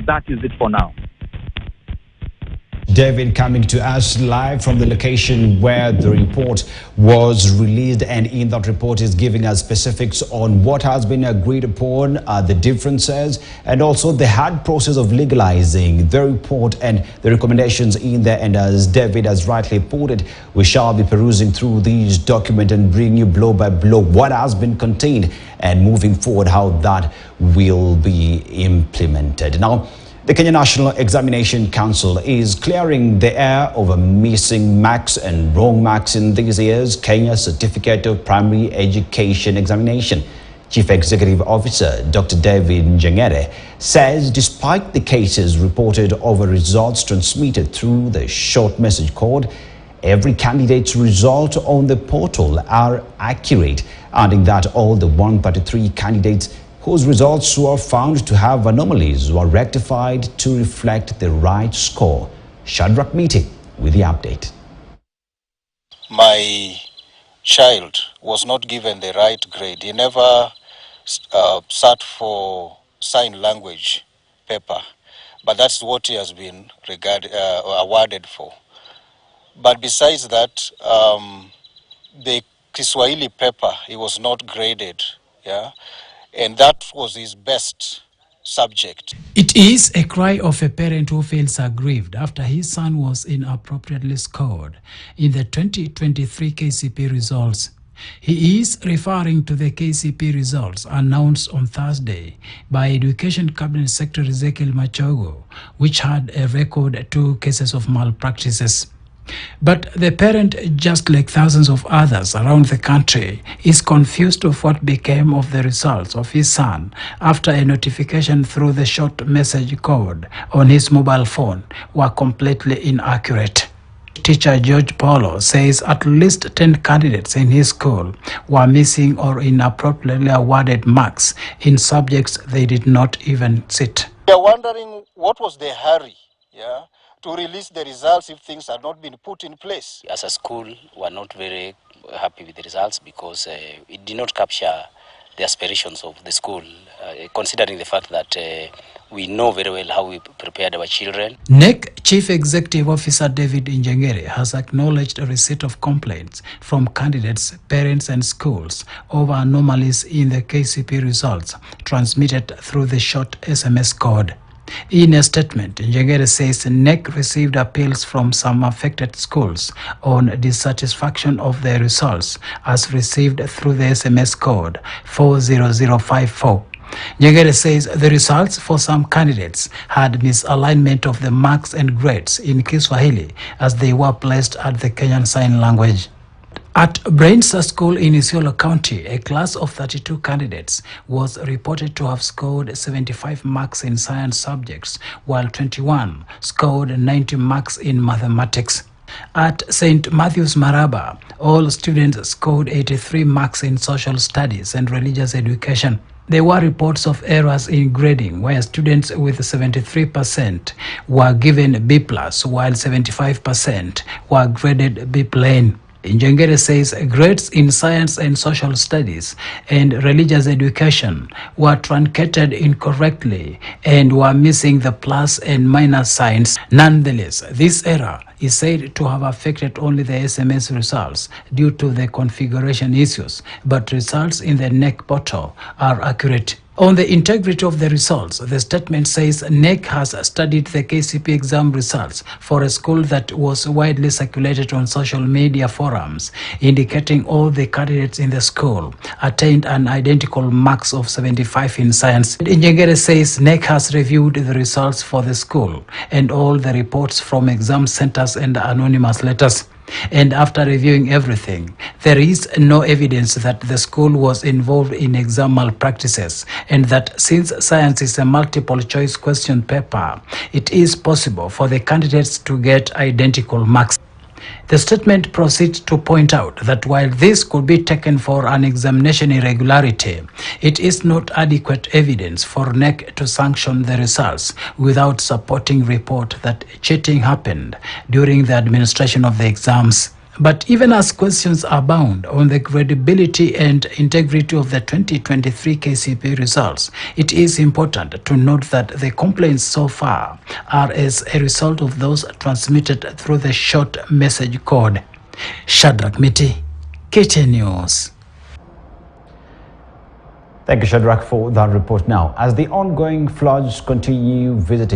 that is it for now. David coming to us live from the location where the report was released, and in that report is giving us specifics on what has been agreed upon, the differences, and also the hard process of legalizing the report and the recommendations in there. And as David has rightly put it, we shall be perusing through these documents and bring you blow by blow what has been contained and moving forward how that will be implemented. Now, the Kenya National Examination Council is clearing the air over missing marks and wrong marks in this year's Kenya Certificate of Primary Education Examination. Chief Executive Officer Dr. David Njengere says despite the cases reported over results transmitted through the short message code, every candidate's result on the portal are accurate, adding that all the 133 candidates whose results were found to have anomalies were rectified to reflect the right score. Shadrach Miti with the update. My child was not given the right grade. He never sat for sign language paper, but that's what he has been awarded for. But besides that, the Kiswahili paper, he was not graded, and that was his best subject. It is a cry of a parent who feels aggrieved after his son was inappropriately scored in the 2023 KCPE results. He is referring to the KCPE results announced on Thursday by Education Cabinet Secretary Ezekiel Machogo, which had a record 2 cases of malpractices. But the parent, just like thousands of others around the country, is confused of what became of the results of his son after a notification through the short message code on his mobile phone were completely inaccurate. Teacher George Paulo says at least 10 candidates in his school were missing or inappropriately awarded marks in subjects they did not even sit. We are wondering what was the hurry, to release the results if things had not been put in place. As a school, we're not very happy with the results because it did not capture the aspirations of the school, considering the fact that we know very well how we prepared our children. KNEC Chief Executive Officer David Njengere has acknowledged a receipt of complaints from candidates, parents and schools over anomalies in the KCPE results transmitted through the short SMS code. In a statement, Njengere says KNEC received appeals from some affected schools on dissatisfaction of their results as received through the SMS code 40054. Njengere says the results for some candidates had misalignment of the marks and grades in Kiswahili as they were placed at the Kenyan Sign Language. At Brainsa School in Isiolo County, a class of 32 candidates was reported to have scored 75 marks in science subjects, while 21 scored 90 marks in mathematics. At St. Matthew's Maraba, all students scored 83 marks in social studies and religious education. There were reports of errors in grading, where students with 73% were given B+, while 75% were graded B plain. Njengere says grades in science and social studies and religious education were truncated incorrectly and were missing the plus and minus signs. Nonetheless, this error is said to have affected only the SMS results due to the configuration issues, but results in the KNEC portal are accurate. On the integrity of the results, the statement says KNEC has studied the KCPE exam results for a school that was widely circulated on social media forums, indicating all the candidates in the school attained an identical marks of 75 in science. Njengere says KNEC has reviewed the results for the school and all the reports from exam centers and anonymous letters. And after reviewing everything, there is no evidence that the school was involved in exam malpractices, and that since science is a multiple choice question paper, it is possible for the candidates to get identical marks. The statement proceeds to point out that while this could be taken for an examination irregularity, it is not adequate evidence for KNEC to sanction the results without supporting report that cheating happened during the administration of the exams. But even as questions abound on the credibility and integrity of the 2023 KCPE results, it is important to note that the complaints so far are as a result of those transmitted through the short message code. Shadrach Miti, KTN News. Thank you, Shadrach, for that report. Now, as the ongoing floods continue visiting